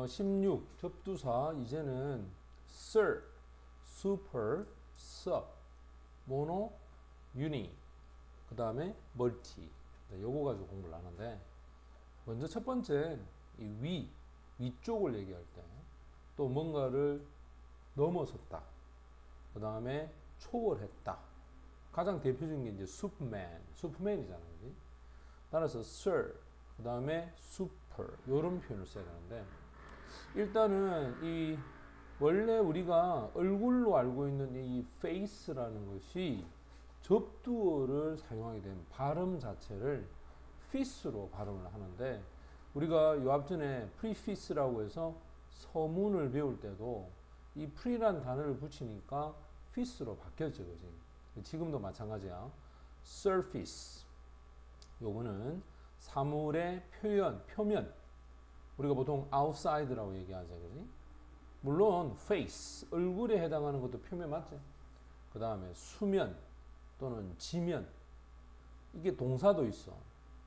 16 접두사 이제는 sir, super, sub, mono, uni, 그 다음에 multi. 요거 가지고 공부를 하는데 먼저 첫 번째 이 위쪽을 얘기할 때 또 뭔가를 넘어섰다. 그 다음에 초월했다. 가장 대표적인 게 이제 슈퍼맨이잖아요. 그지? 따라서 sir, 그 다음에 super 이런 표현을 써야 되는데 일단은 이 원래 우리가 얼굴로 알고 있는 이 face라는 것이 접두어를 사용하게 되면 발음 자체를 fish로 발음을 하는데 우리가 요 앞전에 prefix라고 해서 서문을 배울 때도 이 pre란 단어를 붙이니까 fish로 바뀌었죠. 그지? 지금도 마찬가지야. surface 요거는 사물의 표면 우리가 보통 outside라고 얘기하죠. 그지? 물론 face 얼굴에 해당하는 것도 표면 맞지? 그 다음에 수면 또는 지면 이게 동사도 있어.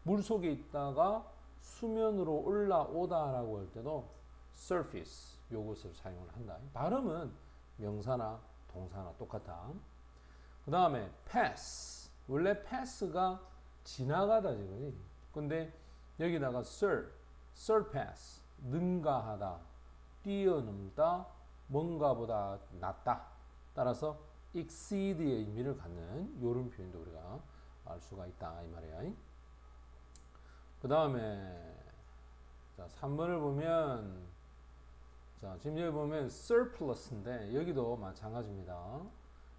물 속에 있다가 수면으로 올라오다라고 할 때도 surface 요것을 사용을 한다. 발음은 명사나 동사나 똑같다. 그 다음에 pass 원래 pass가 지나가다 지금. 근데 여기다가 surpass 능가하다, 뛰어넘다, 뭔가보다 낫다. 따라서 exceed의 의미를 갖는 이런 표현도 우리가 알 수가 있다 이 말이야. 그 다음에 자 3번을 보면 자 지금 여기 보면 surplus인데 여기도 마찬가지입니다.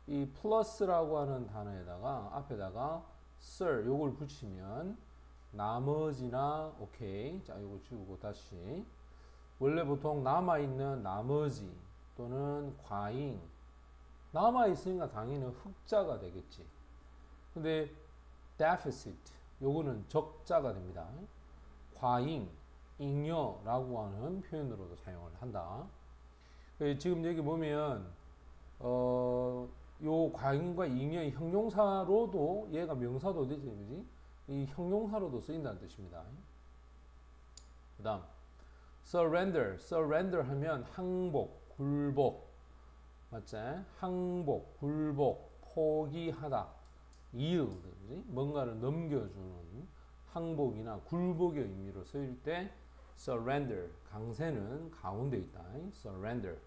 이 플러스라고 하는 단어에다가 앞에다가 sir 요걸 붙이면 나머지나 오케이 자 요거 지우고 다시 원래 보통 남아있는 나머지 또는 과잉 남아있으니까 당연히 흑자가 되겠지. 근데 deficit 요거는 적자가 됩니다. 과잉, 잉여라고 하는 표현으로도 사용을 한다. 지금 여기 보면 요 과잉과 잉여의 형용사로도 얘가 명사도 되지, 그지? 이 형용사로도 쓰인다는 뜻입니다. 그 다음 surrender 하면 항복, 굴복 맞지? 항복, 굴복, 포기하다 yield, 그지? 뭔가를 넘겨주는 항복이나 굴복의 의미로 쓰일 때 surrender, 강세는 가운데 있다. surrender.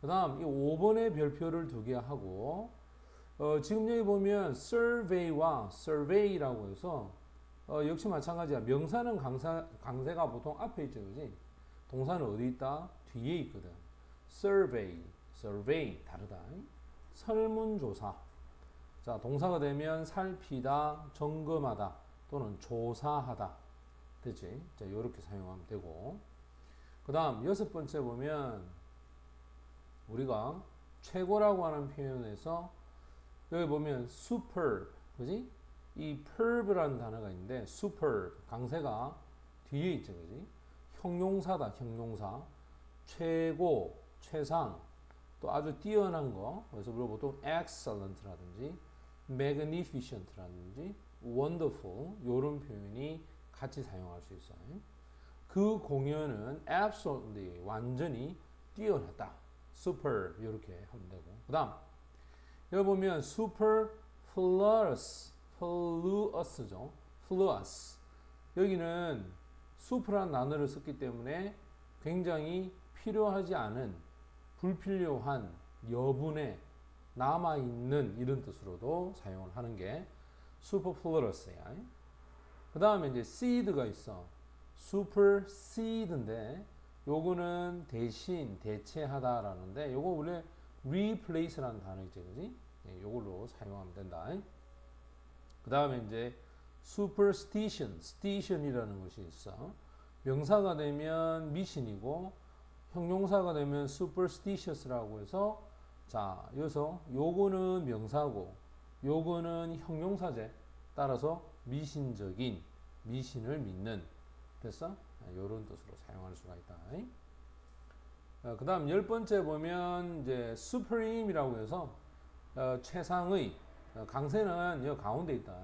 그 다음 이 5번의 별표를 두 개 하고 지금 여기 보면 survey와 survey라고 해서 역시 마찬가지야. 명사는 강세가 보통 앞에 있죠. 그지? 동사는 어디 있다? 뒤에 있거든. survey 다르다. 설문조사. 자, 동사가 되면 살피다, 점검하다 또는 조사하다. 되지? 자, 요렇게 사용하면 되고. 그 다음 여섯 번째 보면 우리가 최고라고 하는 표현에서 여기 보면 superb, 그지? 이 perv라는 단어가 있는데 superb, 강세가 뒤에 있죠, 그지? 형용사다, 형용사. 최고, 최상, 또 아주 뛰어난 거. 그래서 우리가 보통 excellent라든지 magnificent라든지 wonderful 이런 표현이 같이 사용할 수 있어요. 그 공연은 absolutely 완전히 뛰어났다. super 이렇게 하면 되고. 그다음 여기 보면 superfluous죠. fluous 여기는 super란 단어를 썼기 때문에 굉장히 필요하지 않은 불필요한 여분의 남아있는 이런 뜻으로도 사용을 하는 게 superfluous야. 그 다음에 이제 seed가 있어. supersede인데 요거는 대신 대체하다라는데 요거 원래 replace라는 단어 있죠, 그지? 네, 요걸로 사용하면 된다. 그 다음에 이제 superstition이라는 것이 있어. 명사가 되면 미신이고 형용사가 되면 superstitious라고 해서 자 여기서 요거는 명사고 요거는 형용사제. 따라서 미신적인 미신을 믿는 됐어? 요런 뜻으로 사용할 수가 있다. 그 다음 열 번째 보면 이제 supreme이라고 해서 최상의 강세는 여 가운데 있다.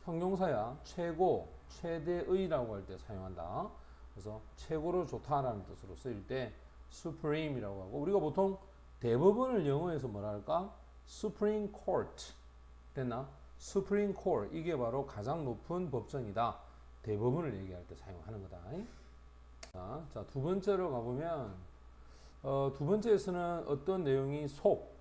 형용사야 최고 최대의라고 할 때 사용한다. 그래서 최고로 좋다라는 뜻으로 쓰일 때 supreme이라고 하고 우리가 보통 대법원을 영어에서 뭐라 할까? Supreme Court 됐나? Supreme Court 이게 바로 가장 높은 법정이다. 대법원을 얘기할 때 사용하는 거다. 자, 두 번째로 가보면 두 번째에서는 어떤 내용이 속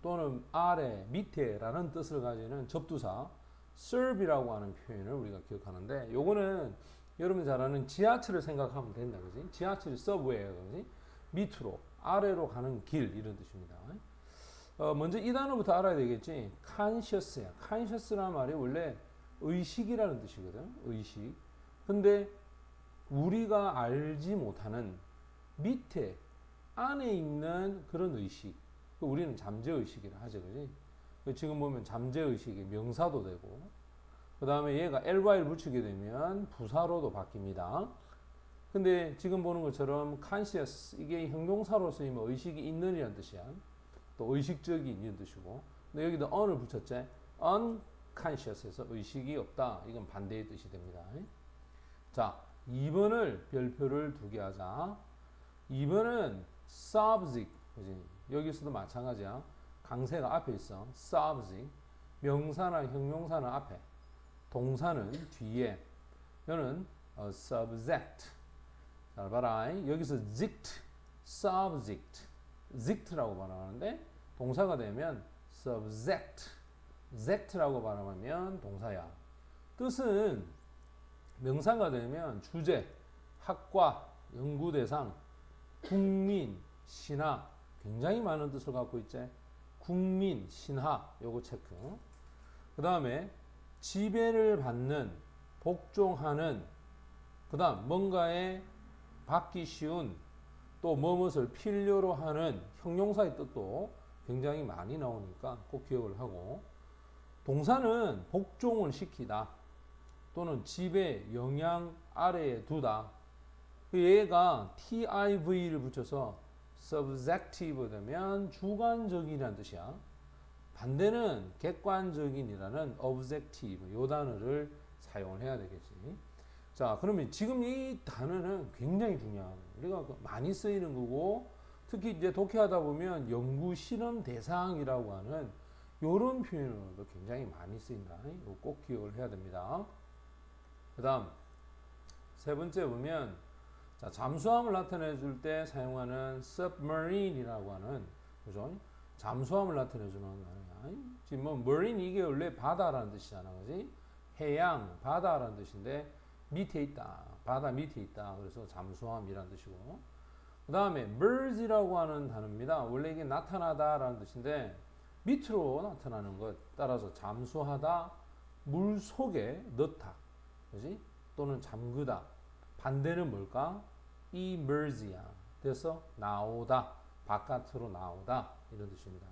또는 아래, 밑에라는 뜻을 가지는 접두사 serve이라고 하는 표현을 우리가 기억하는데 요거는 여러분 잘 아는 지하철을 생각하면 된다. 그지? 지하철이 서브웨이야. 그지? 밑으로, 아래로 가는 길 이런 뜻입니다. 먼저 이 단어부터 알아야 되겠지. conscious야. conscious라는 말이 원래 의식이라는 뜻이거든. 의식. 근데 우리가 알지 못하는 밑에 안에 있는 그런 의식. 우리는 잠재의식이라 하죠. 그지? 지금 보면 잠재의식이 명사도 되고 그 다음에 얘가 ly를 붙이게 되면 부사로도 바뀝니다. 근데 지금 보는 것처럼 conscious 이게 형용사로 쓰이면 의식이 있는 이란 뜻이야. 또 의식적이 있는 뜻이고 근데 여기도 on을 붙였지. unconscious에서 의식이 없다. 이건 반대의 뜻이 됩니다. 자, 2번을 별표를 두 개 하자. 2번은 subject. 그지? 여기서도 마찬가지야. 강세가 앞에 있어. subject. 명사나 형용사는 앞에. 동사는 뒤에. 이거는 subject. 잘 봐라. 여기서 zict, subject, zict라고 발음하는데 동사가 되면 subject, zect라고 발음하면 동사야. 뜻은 명사가 되면 주제, 학과, 연구 대상, 국민, 신하 굉장히 많은 뜻을 갖고 있지. 국민, 신하 요거 체크. 그 다음에 지배를 받는, 복종하는, 그 다음 뭔가에 받기 쉬운 또 무엇을 필요로 하는 형용사의 뜻도 굉장히 많이 나오니까 꼭 기억을 하고 동사는 복종을 시키다 또는 지배, 영향 아래에 두다. 얘가 TIV를 붙여서 subjective 되면 주관적이라는 뜻이야. 반대는 객관적인이라는 objective 요 단어를 사용을 해야 되겠지. 자, 그러면 지금 이 단어는 굉장히 중요한 우리가 많이 쓰이는 거고 특히 이제 독해하다 보면 연구 실험 대상이라고 하는 이런 표현으로도 굉장히 많이 쓰인다. 이거 꼭 기억을 해야 됩니다. 그다음 세 번째 보면 자, 잠수함을 나타내 줄 때 사용하는 submarine이라고 하는 그죠? 잠수함을 나타내 주는 거야. 지금 뭐 marine 이게 원래 바다라는 뜻이잖아. 그지? 해양, 바다라는 뜻인데 밑에 있다. 바다 밑에 있다. 그래서 잠수함이라는 뜻이고. 그 다음에 merge이라고 하는 단어입니다. 원래 이게 나타나다라는 뜻인데 밑으로 나타나는 것. 따라서 잠수하다, 물 속에 넣다. 그지? 또는 잠그다. 반대는 뭘까? emerge야. 그래서 나오다. 바깥으로 나오다. 이런 뜻입니다.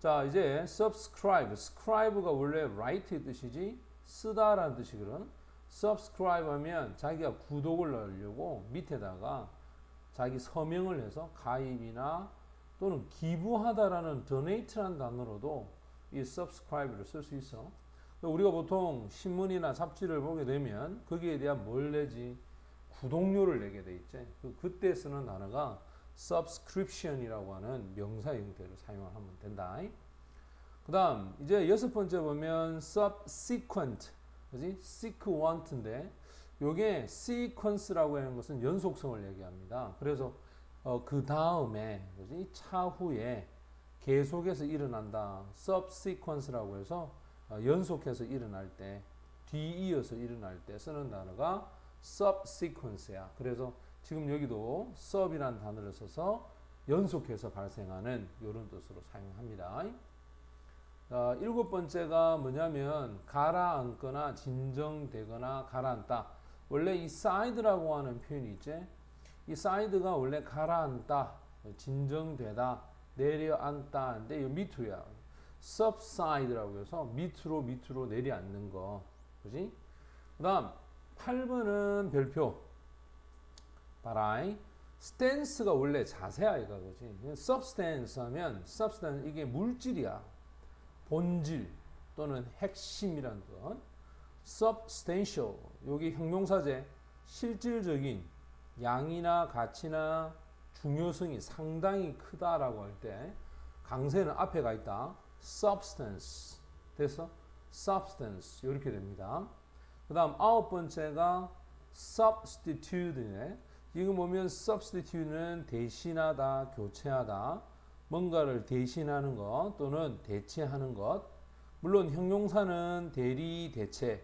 자, 이제 subscribe. scribe가 원래 write의 뜻이지 쓰다라는 뜻이거든. subscribe 하면 자기가 구독을 넣으려고 밑에다가 자기 서명을 해서 가입이나 또는 기부하다라는 donate라는 단어로도 이 subscribe를 쓸 수 있어. 우리가 보통 신문이나 잡지를 보게 되면 거기에 대한 뭘 내지? 구독료를 내게 돼 있지. 그때 쓰는 단어가 subscription이라고 하는 명사 형태를 사용하면 된다. 그 다음 이제 여섯 번째 보면 subsequent 그지? sequent인데 요게 sequence라고 하는 것은 연속성을 얘기합니다. 그래서 그 다음에 그지? 차후에 계속해서 일어난다. subsequence라고 해서 연속해서 일어날 때 뒤이어서 일어날 때 쓰는 단어가 subsequence야. 그래서 지금 여기도 sub이라는 단어를 써서 연속해서 발생하는 이런 뜻으로 사용합니다. 일곱 번째가 뭐냐면 가라앉거나 진정되거나 가라앉다. 원래 이 side라고 하는 표현이 있지. 이 side가 원래 가라앉다, 진정되다, 내려앉다. 근데 이 밑으로야. subside라고 해서 밑으로 내려앉는 거. 그지? 그 다음 8번은 별표. 봐라이. stance가 원래 자세야 이거 그지? substance 하면 substance 이게 물질이야. 본질 또는 핵심이라는 것. substantial 여기 형용사제 실질적인 양이나 가치나 중요성이 상당히 크다라고 할 때 강세는 앞에 가 있다. substance. 됐어? substance. 이렇게 됩니다. 그 다음 아홉 번째가 substitute네. 이거 보면 substitute는 대신하다, 교체하다, 뭔가를 대신하는 것 또는 대체하는 것. 물론 형용사는 대리, 대체,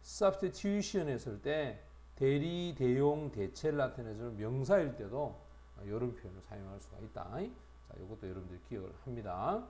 substitution 했을 때 대리, 대용, 대체를 나타내주는 명사일 때도 이런 표현을 사용할 수가 있다. 자, 이것도 여러분들이 기억을 합니다.